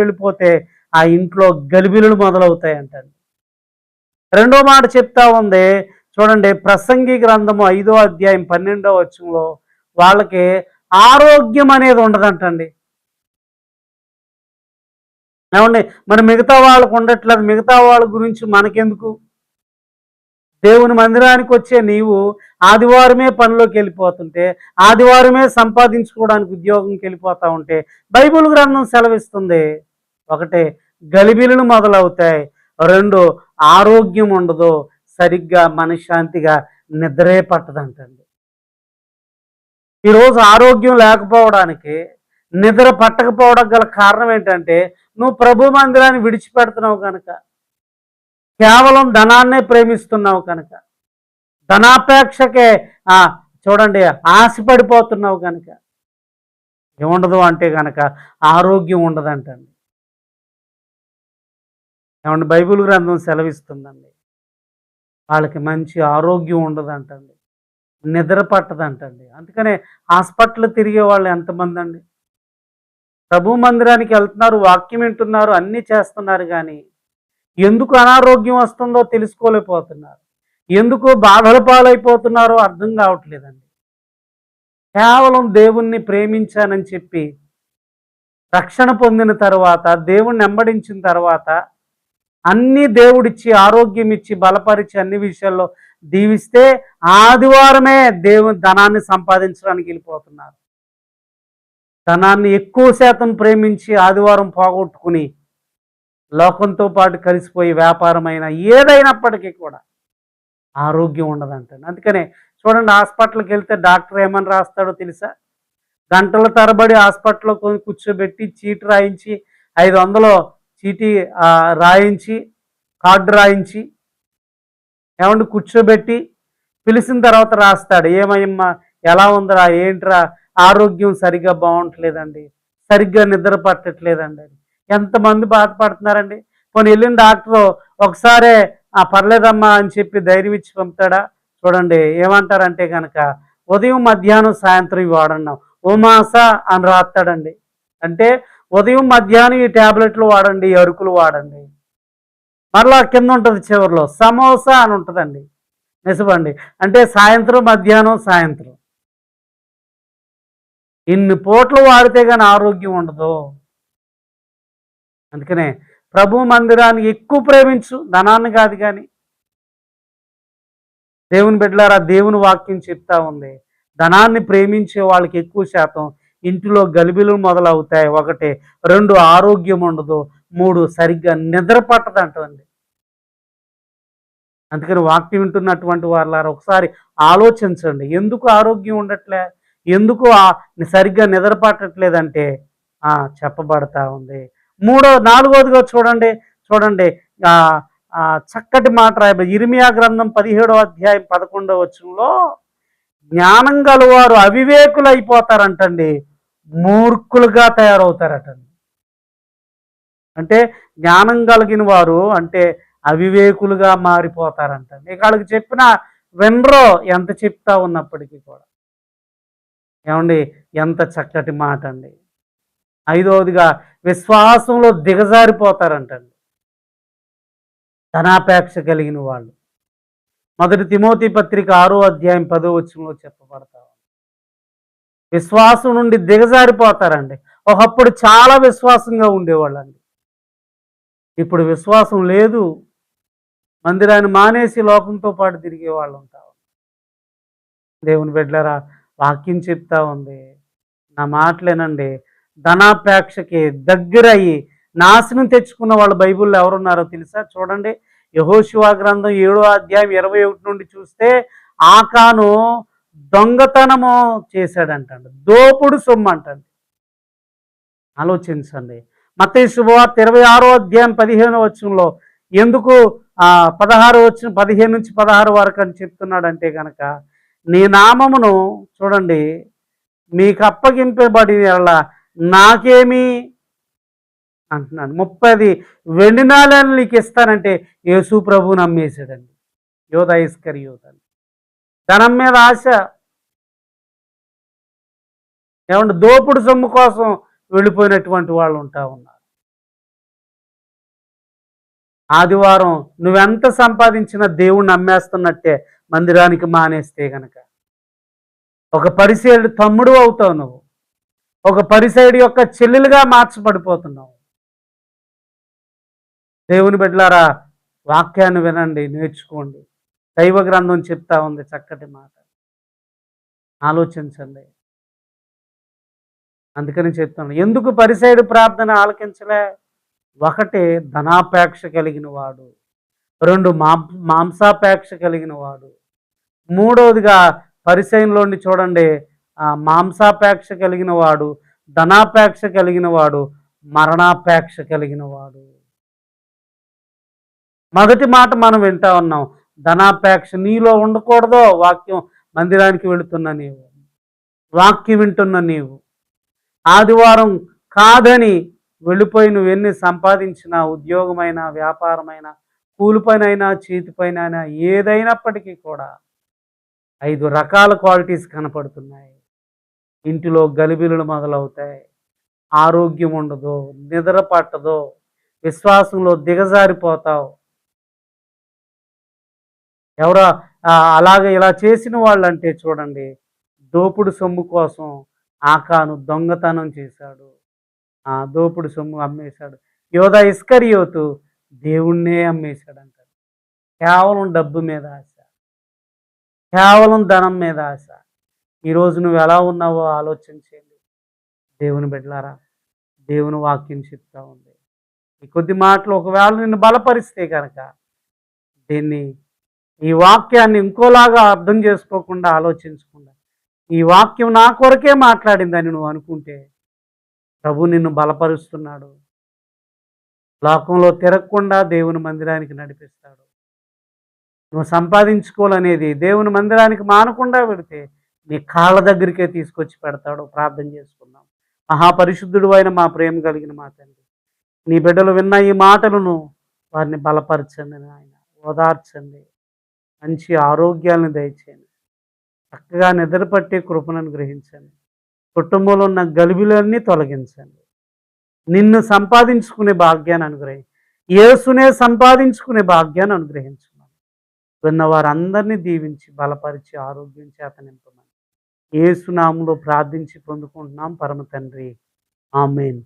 వెళ్ళిపోతే ఆ ఇంట్లో గలిబిలులు మొదలవుతాయంటండి. రెండో మాట చెప్తా ఉంది చూడండి, ప్రసంగి గ్రంథము 5వ అధ్యాయం 12వ వచనంలో వాళ్ళకి ఆరోగ్యం అనేది ఉండదంటండి. ఏమండి, మరి మిగతా వాళ్ళకు ఉండట్లేదు, మిగతా వాళ్ళ గురించి మనకెందుకు? దేవుని మందిరానికి వచ్చే నీవు ఆదివారమే పనిలోకి వెళ్ళిపోతుంటే, ఆదివారమే సంపాదించుకోవడానికి ఉద్యోగంకి వెళ్ళిపోతా ఉంటే బైబిల్ గ్రంథం సెలవిస్తుంది, ఒకటే గలిబిలులు మొదలవుతాయి, రెండు ఆరోగ్యం ఉండదు, సరిగ్గా మనశ్శాంతిగా నిద్రే పట్టదంటండి. ఈరోజు ఆరోగ్యం లేకపోవడానికి, నిద్ర పట్టకపోవడానికి గల కారణం ఏంటంటే నువ్వు ప్రభు మందిరాన్ని విడిచిపెడుతున్నావు కనుక, కేవలం ధనాన్నే ప్రేమిస్తున్నావు కనుక, ధనాపేక్షకే చూడండి ఆశపడిపోతున్నావు కనుక ఏముండదు అంటే కనుక ఆరోగ్యం ఉండదంటండి. ఏమంటే బైబిల్ గ్రంథం సెలవిస్తుందండి, వాళ్ళకి మంచి ఆరోగ్యం ఉండదంటండి, నిద్ర పట్టదంటండి. అందుకనే హాస్పిటల్ తిరిగే వాళ్ళు ఎంతమంది అండి? ప్రభు మందిరానికి వెళ్తున్నారు, వాక్యం వింటున్నారు, అన్నీ చేస్తున్నారు, కానీ ఎందుకు అనారోగ్యం వస్తుందో తెలుసుకోలేకపోతున్నారు, ఎందుకు బాధల పాలైపోతున్నారో అర్థం కావట్లేదండి. కేవలం దేవుణ్ణి ప్రేమించానని చెప్పి రక్షణ పొందిన తర్వాత, దేవుణ్ణి వెంబడించిన తర్వాత, అన్నీ దేవుడిచ్చి ఆరోగ్యం ఇచ్చి బలపరిచి అన్ని విషయాల్లో దీవిస్తే ఆదివారమే దేవుని ధనాన్ని సంపాదించడానికి వెళ్ళిపోతున్నారు. ధనాన్ని ఎక్కువ శాతం ప్రేమించి ఆదివారం పోగొట్టుకుని లోకంతో పాటు కలిసిపోయి వ్యాపారమైన ఏదైనప్పటికీ కూడా ఆరోగ్యం ఉండదంటండి. అందుకనే చూడండి, హాస్పిటల్కి వెళ్తే డాక్టర్ ఏమని రాస్తాడో తెలుసా? గంటల తరబడి హాస్పిటల్లో కూర్చోబెట్టి చీటీ రాయించి 500 చీటీ రాయించి కార్డు రాయించి ఏమంటే కూర్చోబెట్టి పిలిచిన తర్వాత రాస్తాడు, ఏమయ్యమ్మా ఎలా ఉందిరా, ఏంట్రా, ఆరోగ్యం సరిగ్గా బాగుంటలేదండి, సరిగ్గా నిద్ర పట్టట్లేదండి అని ఎంతమంది బాధపడుతున్నారండి. కొన్ని వెళ్ళిన డాక్టరు ఒకసారే పర్లేదమ్మా అని చెప్పి ధైర్యం ఇచ్చి పంపుతాడా? చూడండి, ఏమంటారంటే కనుక ఉదయం మధ్యాహ్నం సాయంత్రం ఇవి వాడన్నాం, ఓమాస అని రాస్తాడండి. అంటే ఉదయం మధ్యాహ్నం ఈ ట్యాబ్లెట్లు వాడండి, ఈ అరుకులు వాడండి. మరలా కింద ఉంటుంది చివరిలో సమోసా అని ఉంటుందండి, నిజమండి, అంటే సాయంత్రం మధ్యాహ్నం సాయంత్రం ఇన్ని పూటలు వాడితే కానీ ఆరోగ్యం ఉండదు. అందుకనే ప్రభు మందిరాన్ని ఎక్కువ ప్రేమించు, ధనాన్ని కాదు. కానీ దేవుని బిడ్డలారా, దేవుని వాక్యం చెప్తా ఉంది, ధనాన్ని ప్రేమించే వాళ్ళకి ఎక్కువ శాతం ఇంటిలో గలిబిలు మొదలవుతాయి, ఒకటి, రెండు ఆరోగ్యం ఉండదు, మూడు సరిగ్గా నిద్ర పట్టదంటండి. అందుకని వాక్యం వింటున్నటువంటి వాళ్ళారా ఒకసారి ఆలోచించండి, ఎందుకు ఆరోగ్యం ఉండట్లే, ఎందుకు సరిగ్గా నిద్ర పట్టట్లేదంటే చెప్పబడతా ఉంది. నాలుగోదిగా చూడండి చూడండి చక్కటి మాట రాయబడి ఇర్మియా గ్రంథం 17వ అధ్యాయం 11వ వచనంలో జ్ఞానం గలవారు అవివేకులు అయిపోతారంటండి, మూర్ఖులుగా తయారవుతారటండి. అంటే జ్ఞానం కలిగిన వారు అంటే అవివేకులుగా మారిపోతారంటండి. ఇక వాళ్ళకి చెప్పిన వినరో, ఎంత చెప్తా ఉన్నప్పటికీ కూడా. ఏమండి, ఎంత చక్కటి మాట అండి. ఐదవదిగా విశ్వాసంలో దిగజారిపోతారంటండి, ధనాపేక్ష కలిగిన వాళ్ళు. 1 తిమోతి పత్రిక 6వ అధ్యాయం 10వ వచనంలో చెప్పబడతా, విశ్వాసం నుండి దిగజారిపోతారండి. ఒకప్పుడు చాలా విశ్వాసంగా ఉండేవాళ్ళండి, ఇప్పుడు విశ్వాసం లేదు, మందిరాన్ని మానేసి లోకంతో పాటు తిరిగే వాళ్ళు ఉంటారు. దేవుని బిడ్డలారా, వాక్యం చెప్తా ఉంది, నా మాటలేనండి, ధనాపేక్షకి దగ్గరయ్యి నాశనం తెచ్చుకున్న వాళ్ళు బైబిల్లో ఎవరున్నారో తెలుసా? చూడండి, యెహోషువ గ్రంథం 7వ అధ్యాయం 21 నుండి చూస్తే ఆకాను దొంగతనము చేశాడంటండి, దోపుడు సొమ్ము అంటండి. ఆలోచించండి. మత్తయి శుభవార్త 26వ అధ్యాయం 15వ వచనంలో ఎందుకు 15 నుంచి 16 వరకు అని చెప్తున్నాడంటే కనుక, నీ నామమును చూడండి మీకు అప్పగింపబడిన నాకేమి అంటున్నాడు, 30 వెండి నాణేలు నీకు ఇస్తానంటే యేసు ప్రభువుని అమ్మేశాడండి యోధా ఇస్కరియోతు. ధనం మీద ఆశ, ఏమంటే దోపుడు సొమ్ము కోసం వెళ్ళిపోయినటువంటి వాళ్ళు ఉంటా ఉన్నారు. ఆదివారం నువ్వెంత సంపాదించినా దేవుణ్ణి నమ్మేస్తున్నట్టే మందిరానికి మానేస్తే గనక. ఒక పరిసయ్యుడి తమ్ముడు అవుతావు నువ్వు. ఒక పరిసయ్యుడి యొక్క చెల్లెలుగా మార్చబడిపోతున్నావు. దేవుని బిడ్డలారా, వాక్యాన్ని వినండి, నేర్చుకోండి. దైవ గ్రంథం చెప్తా ఉంది చక్కటి మాట. ఆలోచించండి. అందుకని చెప్తాను, ఎందుకు పరిసయ్యుడి ప్రార్థన ఆలకించలే? ఒకటి ధనాపేక్ష కలిగిన వాడు, రెండు మాంసాపేక్ష కలిగిన వాడు, మూడవదిగా పరిసయ్యులోని చూడండి, మాంసాపేక్ష కలిగిన వాడు, ధనాపేక్ష కలిగిన వాడు, మరణాపేక్ష కలిగిన వాడు. మొదటి మాట మనం వింటా ఉన్నాం, ధనాపేక్ష నీలో ఉండకూడదో. వాక్యం మందిరానికి వెళుతున్న నీవు, వాక్యం వింటున్న నీవు, ఆదివారం కాదని వెళ్ళిపోయి నువ్వు ఎన్ని సంపాదించినా, ఉద్యోగమైనా, వ్యాపారమైనా, కూలిపైనైనా, చేతిపైన ఏదైనప్పటికీ కూడా 5 రకాల క్వాలిటీస్ కనపడుతున్నాయి. ఇంటిలో గలిబిలులు మొదలవుతాయి, ఆరోగ్యం ఉండదు, నిద్ర పట్టదు, విశ్వాసంలో దిగజారిపోతావు. ఎవరో అలాగే ఇలా చేసిన వాళ్ళంటే చూడండి, దోపుడు సొమ్ము కోసం ఆకాను దొంగతనం చేశాడు, దోపుడు సొమ్ము అమ్మేశాడు. యోధా ఇస్కరియోతు దేవుణ్ణే అమ్మేశాడు అంటారు. కేవలం డబ్బు మీద ఆశ, కేవలం ధనం మీద ఆశ. ఈరోజు నువ్వు ఎలా ఉన్నావో ఆలోచించండి. దేవుని బిడ్డలారా, దేవుని వాక్యం చెప్తా ఉంది. ఈ కొద్ది మాటలు ఒకవేళ నిన్ను బలపరిస్తే కనుక ఈ వాక్యాన్ని ఇంకోలాగా అర్థం చేసుకోకుండా, ఆలోచించకుండా, ఈ వాక్యం నా కొరకే మాట్లాడిందని నువ్వు అనుకుంటే ప్రభు నిన్ను బలపరుస్తున్నాడు. లోకంలో తిరగకుండా దేవుని మందిరానికి నడిపిస్తాడు. నువ్వు సంపాదించుకోవాలనేది దేవుని మందిరానికి మానకుండా పెడితే నీ కాళ్ళ దగ్గరికే తీసుకొచ్చి పెడతాడు. ప్రార్థన చేసుకుందాం. మహాపరిశుద్ధుడు అయిన మా ప్రేమ కలిగిన మా తండ్రి, నీ బిడ్డలు విన్న ఈ మాటలను వారిని బలపరచండి నాయన, ఓదార్చండి, మంచి ఆరోగ్యాలను దయచేయండి, చక్కగా నిద్రపట్టే కృపను అనుగ్రహించండి, కుటుంబంలో ఉన్న గలిబిలన్నీ తొలగించండి, నిన్ను సంపాదించుకునే భాగ్యాన్ని అనుగ్రహించి, యేసునే సంపాదించుకునే భాగ్యాన్ని అనుగ్రహించమని విన్న వారందరినీ దీవించి బలపరిచి ఆరోగ్యం చేత నింపమని యేసు నామములో ప్రార్థించి పొందుకుంటున్నాం పరమ తండ్రి. ఆమేన్.